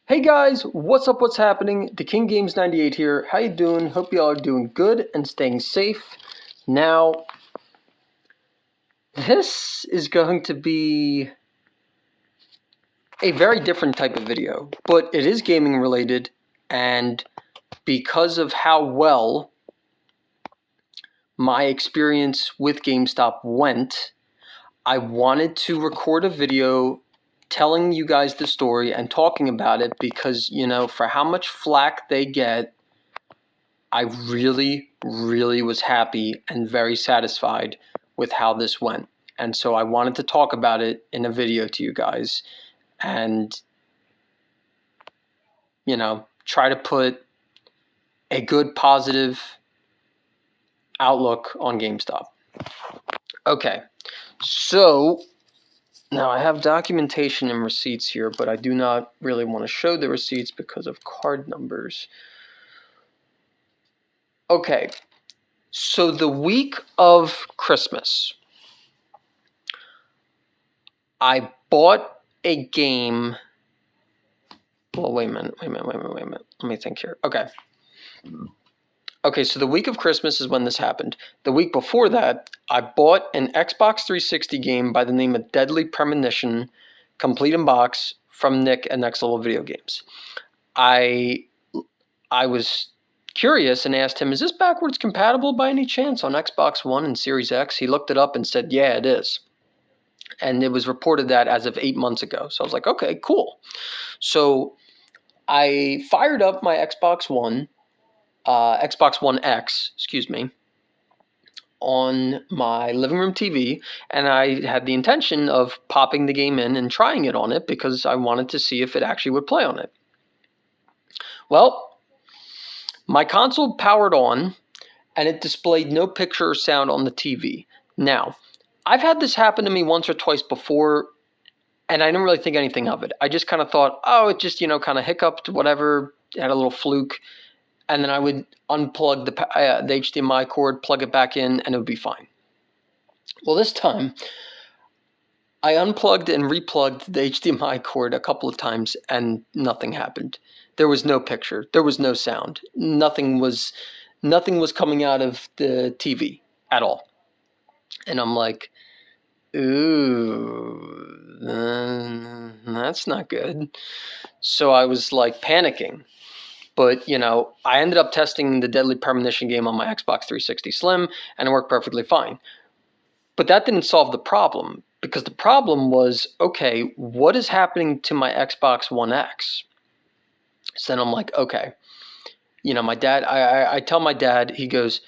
Hey guys, what's up, what's happening? The King Games 98 here. How you doing? Hope y'all are doing good and staying safe. Now, this is going to be a very different type of video, but it is gaming related, and because of how well my experience with GameStop went, I wanted to record a video telling you guys the story and talking about it because, for how much flack they get, I really, really was happy and very satisfied with how this went. And so I wanted to talk about it in a video to you guys and, try to put a good, positive outlook on GameStop. Okay, so now I have documentation and receipts here, but I do not really want to show the receipts because of card numbers. Okay, so the week of Christmas, I bought a game. Well, wait a minute. Let me think here. Okay, so the week of Christmas is when this happened. The week before that, I bought an Xbox 360 game by the name of Deadly Premonition, complete in box, from Nick at Next Level Video Games. I was curious and asked him, is this backwards compatible by any chance on Xbox One and Series X? He looked it up and said, yeah, it is. And it was reported that as of 8 months ago. So I was like, okay, cool. So I fired up my Xbox One X, on my living room TV, and I had the intention of popping the game in and trying it on it because I wanted to see if it actually would play on it. Well, my console powered on, and it displayed no picture or sound on the TV. Now, I've had this happen to me once or twice before, and I didn't really think anything of it. I just kind of thought, oh, it just, kind of hiccuped, whatever, had a little fluke, and then I would unplug the HDMI cord, plug it back in, and it would be fine. Well, this time, I unplugged and replugged the HDMI cord a couple of times, and nothing happened. There was no picture. There was no sound. Nothing was coming out of the TV at all. And I'm like, ooh, that's not good. So I was like panicking. But, I ended up testing the Deadly Premonition game on my Xbox 360 Slim, and it worked perfectly fine. But that didn't solve the problem, because the problem was, okay, what is happening to my Xbox One X? So then I'm like, okay. My dad, I tell my dad, he goes,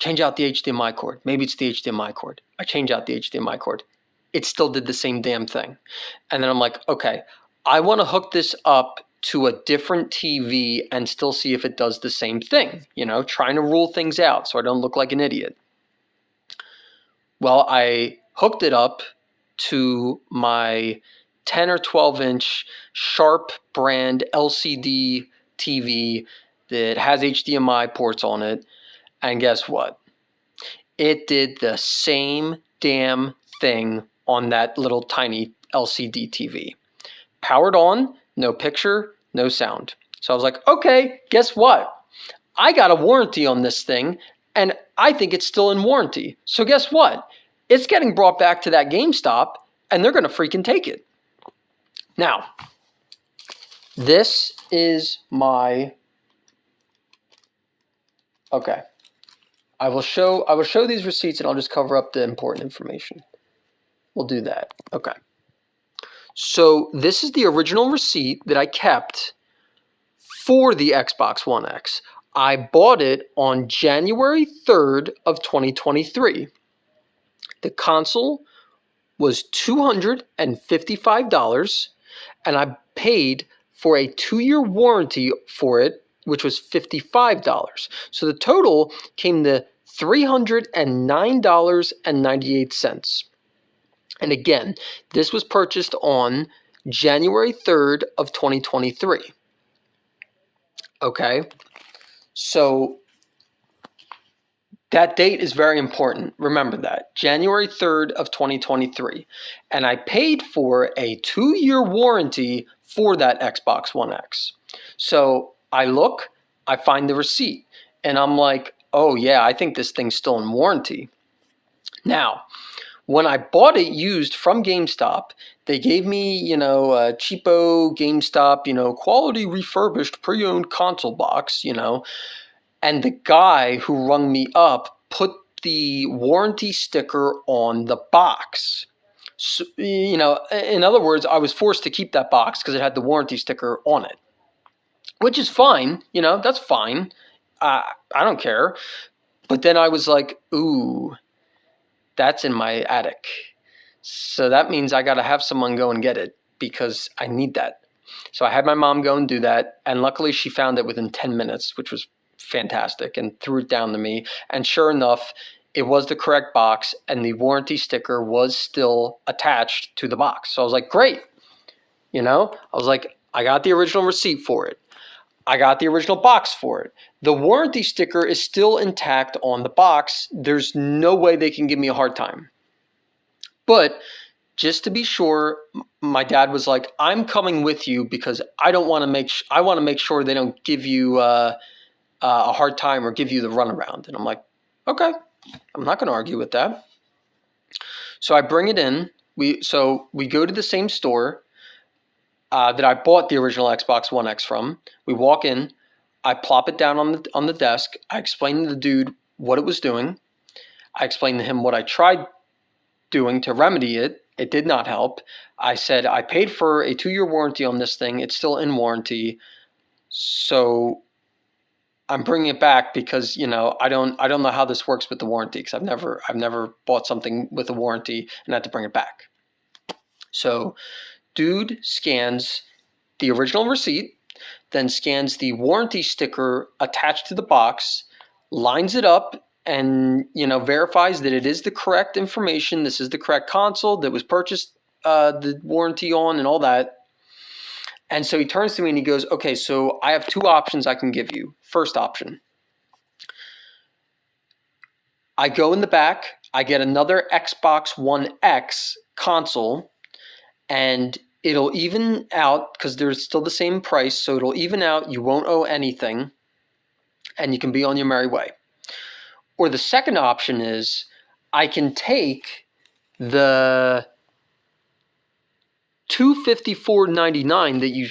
change out the HDMI cord. Maybe it's the HDMI cord. I change out the HDMI cord. It still did the same damn thing. And then I'm like, okay, I want to hook this up to a different TV and still see if it does the same thing, trying to rule things out so I don't look like an idiot. Well, I hooked it up to my 10 or 12 inch Sharp brand LCD TV that has HDMI ports on it. And guess what? It did the same damn thing on that little tiny LCD TV. Powered on, no picture, no sound. So I was like, okay, guess what? I got a warranty on this thing, and I think it's still in warranty. So guess what? It's getting brought back to that GameStop, and they're going to freaking take it. Now, this is my... Okay. I will show these receipts, and I'll just cover up the important information. We'll do that. Okay. So this is the original receipt that I kept for the Xbox One X. I bought it on January 3rd of 2023. The console was $255, and I paid for a 2-year warranty for it, which was $55. So the total came to $309.98. And again, this was purchased on January 3rd of 2023. Okay, so That date is very important. Remember that. January 3rd of 2023. And I paid for a 2-year warranty for that Xbox One X. So I look, I find the receipt, and I'm like, oh yeah, I think this thing's still in warranty. Now, when I bought it used from GameStop, they gave me, a cheapo GameStop, quality refurbished pre-owned console box, and the guy who rung me up put the warranty sticker on the box. So, in other words, I was forced to keep that box because it had the warranty sticker on it, which is fine. That's fine. I don't care. But then I was like, ooh, that's in my attic. So that means I got to have someone go and get it because I need that. So I had my mom go and do that. And luckily she found it within 10 minutes, which was fantastic, and threw it down to me. And sure enough, it was the correct box and the warranty sticker was still attached to the box. So I was like, great. I was like, I got the original receipt for it. I got the original box for it. The warranty sticker is still intact on the box. There's no way they can give me a hard time. But just to be sure, my dad was like, I'm coming with you because I want to make sure they don't give you a hard time or give you the runaround. And I'm like, okay, I'm not going to argue with that. So I bring it in. We go to the same store that I bought the original Xbox One X from. We walk in. I plop it down on the desk. I explain to the dude what it was doing. I explained to him what I tried doing to remedy it. It did not help. I said, I paid for a 2-year warranty on this thing. It's still in warranty. So I'm bringing it back because, I don't know how this works with the warranty because I've never bought something with a warranty and had to bring it back. So dude scans the original receipt, then scans the warranty sticker attached to the box, lines it up, and verifies that it is the correct information. This is the correct console that was purchased the warranty on and all that. And so he turns to me and he goes, okay, so I have 2 options I can give you. First option, I go in the back, I get another Xbox One X console, and it'll even out because they're still the same price. So it'll even out. You won't owe anything and you can be on your merry way. Or the second option is I can take the $254.99 that you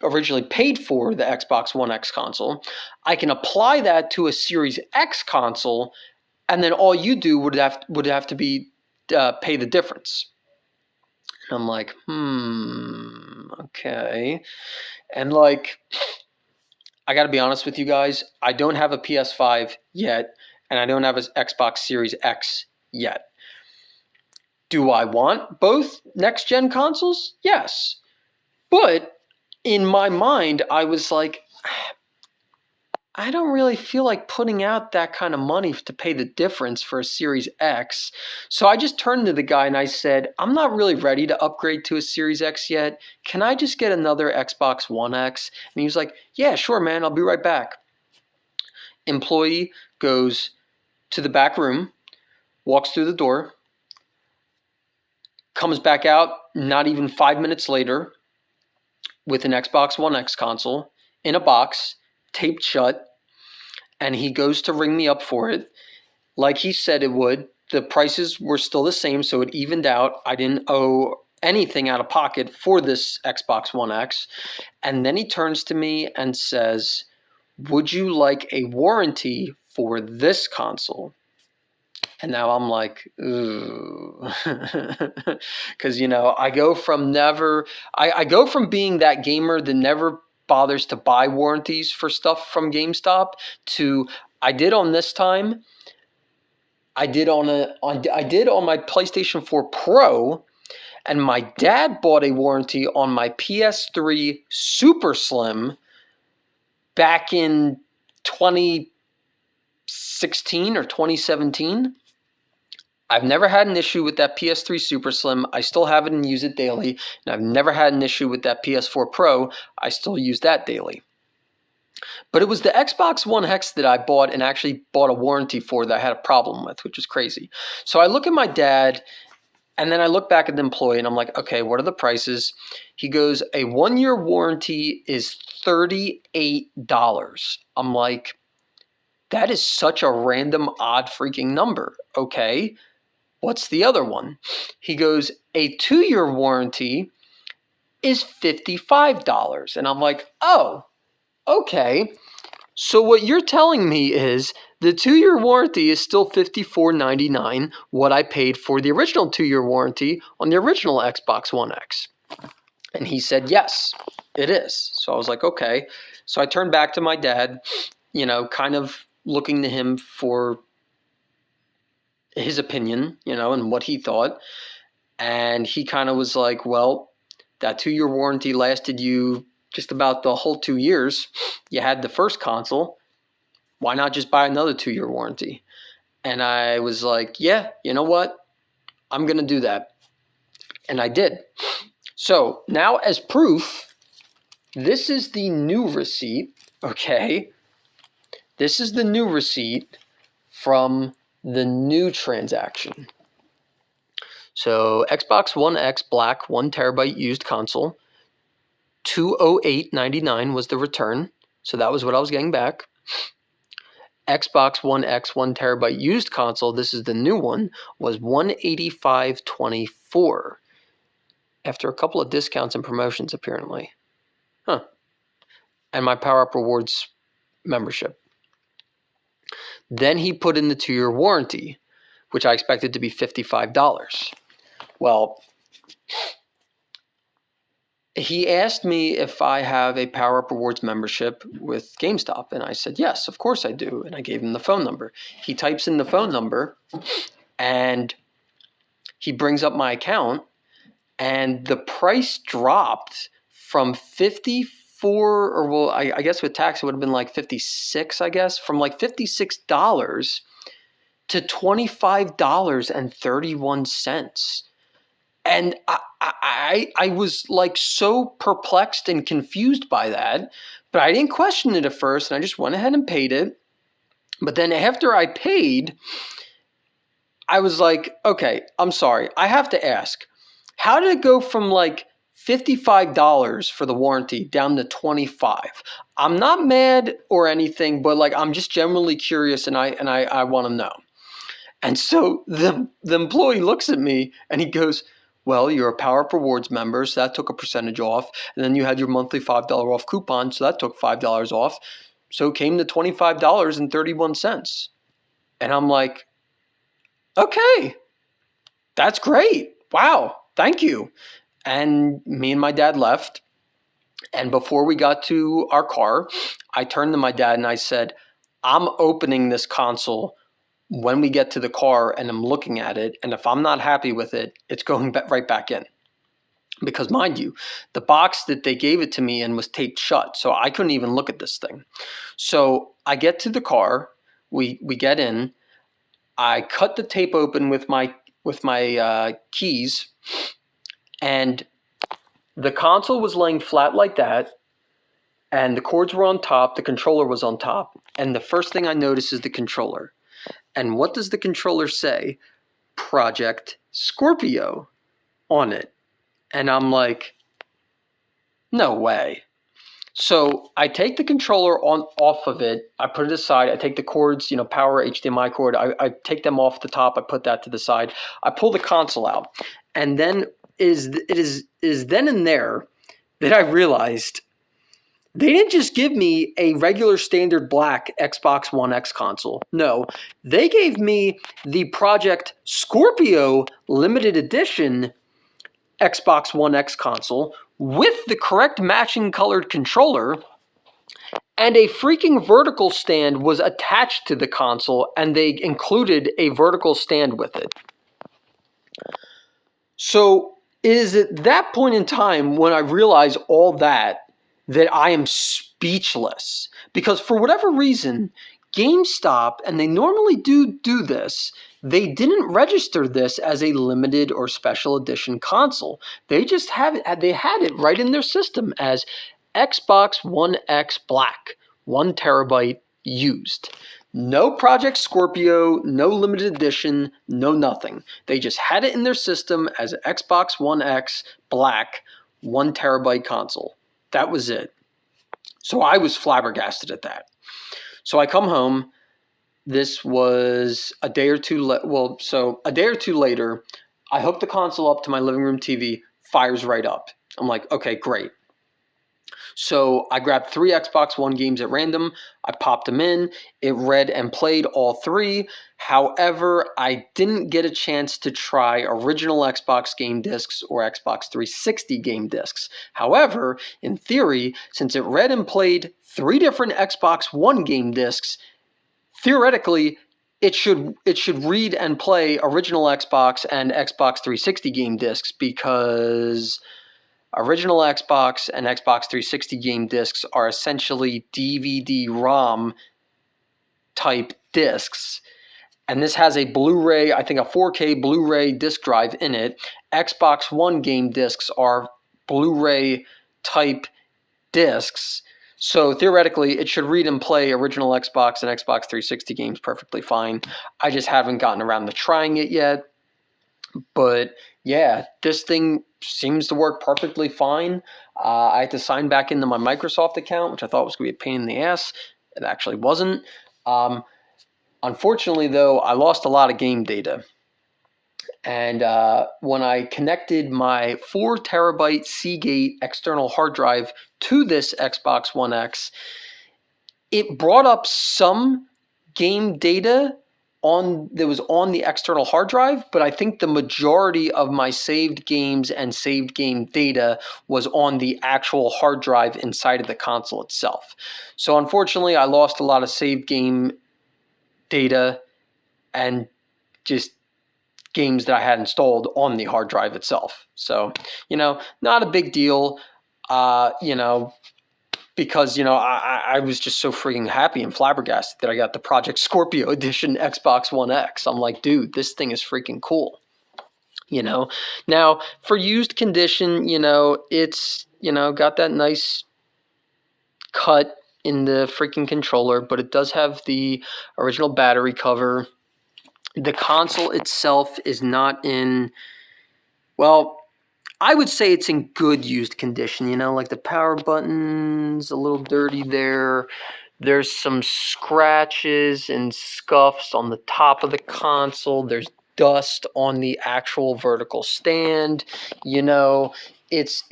originally paid for the Xbox One X console. I can apply that to a Series X console, and then all you do would have to be pay the difference. And I'm like, okay. And I got to be honest with you guys, I don't have a PS5 yet, and I don't have an Xbox Series X yet. Do I want both next-gen consoles? Yes. But in my mind, I was like, I don't really feel like putting out that kind of money to pay the difference for a Series X. So I just turned to the guy and I said, I'm not really ready to upgrade to a Series X yet. Can I just get another Xbox One X? And he was like, yeah, sure, man. I'll be right back. Employee goes to the back room, walks through the door, comes back out not even 5 minutes later with an Xbox One X console in a box, taped shut, and he goes to ring me up for it. Like he said it would. The prices were still the same, so it evened out. I didn't owe anything out of pocket for this Xbox One X. And then he turns to me and says, would you like a warranty for this console? And now I'm like, ooh, because, I go from being that gamer that never bothers to buy warranties for stuff from GameStop to I did on my PlayStation 4 Pro, and my dad bought a warranty on my PS3 Super Slim back in 2016 or 2017. I've never had an issue with that PS3 Super Slim. I still have it and use it daily. And I've never had an issue with that PS4 Pro. I still use that daily. But it was the Xbox One X that I bought and actually bought a warranty for that I had a problem with, which was crazy. So I look at my dad, and then I look back at the employee and I'm like, okay, what are the prices? He goes, a 1-year warranty is $38. I'm like, that is such a random, odd freaking number. Okay, what's the other one? He goes, a 2-year warranty is $55. And I'm like, oh, okay. So what you're telling me is the 2-year warranty is still $54.99, what I paid for the original 2-year warranty on the original Xbox One X. And he said, yes, it is. So I was like, okay. So I turned back to my dad, kind of looking to him for his opinion, and what he thought. And he kind of was like, well, that 2-year warranty lasted you just about the whole 2 years. You had the first console. Why not just buy another 2-year warranty? And I was like, yeah, you know what? I'm going to do that. And I did. So now as proof, this is the new receipt, okay? This is the new receipt from the new transaction. So Xbox One X Black 1 terabyte used console, $208.99 was the return. So that was what I was getting back. Xbox One X 1 terabyte used console, this is the new one, was $185.24 after a couple of discounts and promotions apparently. And my PowerUp Rewards membership. Then he put in the 2-year warranty, which I expected to be $55. Well, he asked me if I have a PowerUp Rewards membership with GameStop, and I said, yes, of course I do, and I gave him the phone number. He types in the phone number, and he brings up my account, and the price dropped from 54, or well, I guess with tax it would have been like 56, I guess, from like $56 to $25.31. And I was like so perplexed and confused by that, but I didn't question it at first, and I just went ahead and paid it. But then after I paid, I was like, okay, I'm sorry. I have to ask, how did it go from like $55 for the warranty down to $25? I'm not mad or anything, but like I'm just generally curious, and I want to know. And so the employee looks at me and he goes, well, you're a PowerUp Rewards member, so that took a percentage off. And then you had your monthly $5 off coupon, so that took $5 off. So it came to $25.31. And I'm like, okay, that's great. Wow, thank you. And me and my dad left. And before we got to our car, I turned to my dad and I said, I'm opening this console when we get to the car and I'm looking at it, and if I'm not happy with it, it's going right back in. Because mind you, the box that they gave it to me in was taped shut, so I couldn't even look at this thing. So I get to the car, we get in, I cut the tape open with my keys, and the console was laying flat like that, and the cords were on top, the controller was on top, and the first thing I notice is the controller. And what does the controller say? Project Scorpio on it. And I'm like, no way. So I take the controller off of it. I put it aside. I take the cords, power, HDMI cord. I take them off the top. I put that to the side. I pull the console out. And then it is then and there that I realized they didn't just give me a regular standard black Xbox One X console. No, they gave me the Project Scorpio limited edition Xbox One X console with the correct matching colored controller, and a freaking vertical stand was attached to the console, and they included a vertical stand with it. So it is at that point in time when I realized all that I am speechless, because for whatever reason, GameStop, and they normally do this, they didn't register this as a limited or special edition console. They just they had it right in their system as Xbox One X Black 1 terabyte used. No Project Scorpio, no limited edition, no nothing. They just had it in their system as an Xbox One X black 1 terabyte console. That was it. So I was flabbergasted at that. So I come home. This was a day or two a day or two later, I hook the console up to my living room TV, fires right up. I'm like, okay, great. So I grabbed 3 Xbox One games at random. I popped them in. It read and played all 3. However, I didn't get a chance to try original Xbox game discs or Xbox 360 game discs. However, in theory, since it read and played 3 different Xbox One game discs, theoretically, it should read and play original Xbox and Xbox 360 game discs, because original Xbox and Xbox 360 game discs are essentially DVD-ROM type discs. And this has a Blu-ray, I think a 4K Blu-ray disc drive in it. Xbox One game discs are Blu-ray type discs. So theoretically, it should read and play original Xbox and Xbox 360 games perfectly fine. I just haven't gotten around to trying it yet. But yeah, this thing seems to work perfectly fine. I had to sign back into my Microsoft account, which I thought was going to be a pain in the ass. It actually wasn't. Unfortunately, though, I lost a lot of game data. And when I connected my 4 terabyte Seagate external hard drive to this Xbox One X, it brought up some game data that was on the external hard drive, but I think the majority of my saved games and saved game data was on the actual hard drive inside of the console itself. So unfortunately, I lost a lot of saved game data and just games that I had installed on the hard drive itself. So, not a big deal, because, I was just so freaking happy and flabbergasted that I got the Project Scorpio edition Xbox One X. I'm like, dude, this thing is freaking cool. Now for used condition, it's, got that nice cut in the freaking controller, but it does have the original battery cover. The console itself is not in, well, I would say it's in good used condition, like the power button's a little dirty there. There's some scratches and scuffs on the top of the console. There's dust on the actual vertical stand. It's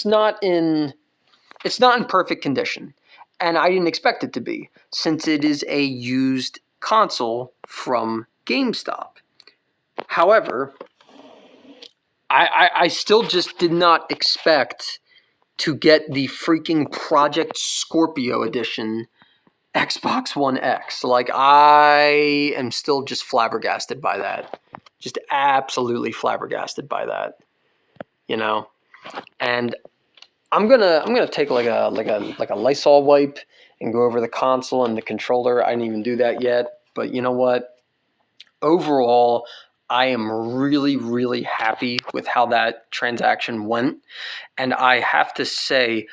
not in perfect condition. And I didn't expect it to be, since it is a used console from GameStop. However, I still just did not expect to get the freaking Project Scorpio edition Xbox One X. Like, I am still just flabbergasted by that. Just absolutely flabbergasted by that. And I'm gonna take like a Lysol wipe and go over the console and the controller. I didn't even do that yet, but you know what? Overall, I am really, really happy with how that transaction went. And I have to say,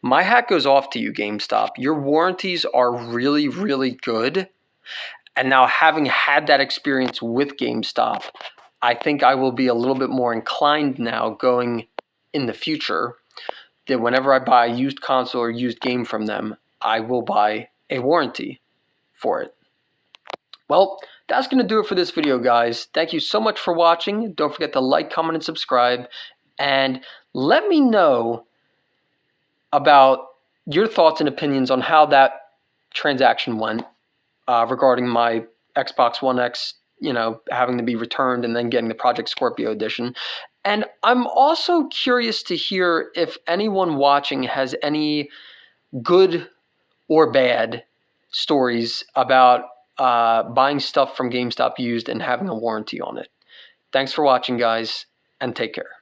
my hat goes off to you, GameStop. Your warranties are really, really good. And now, having had that experience with GameStop, I think I will be a little bit more inclined now going in the future that whenever I buy a used console or used game from them, I will buy a warranty for it. Well, that's going to do it for this video, guys. Thank you so much for watching. Don't forget to like, comment, and subscribe. And let me know about your thoughts and opinions on how that transaction went regarding my Xbox One X, having to be returned and then getting the Project Scorpio edition. And I'm also curious to hear if anyone watching has any good or bad stories about buying stuff from GameStop used and having a warranty on it. Thanks for watching, guys, and take care.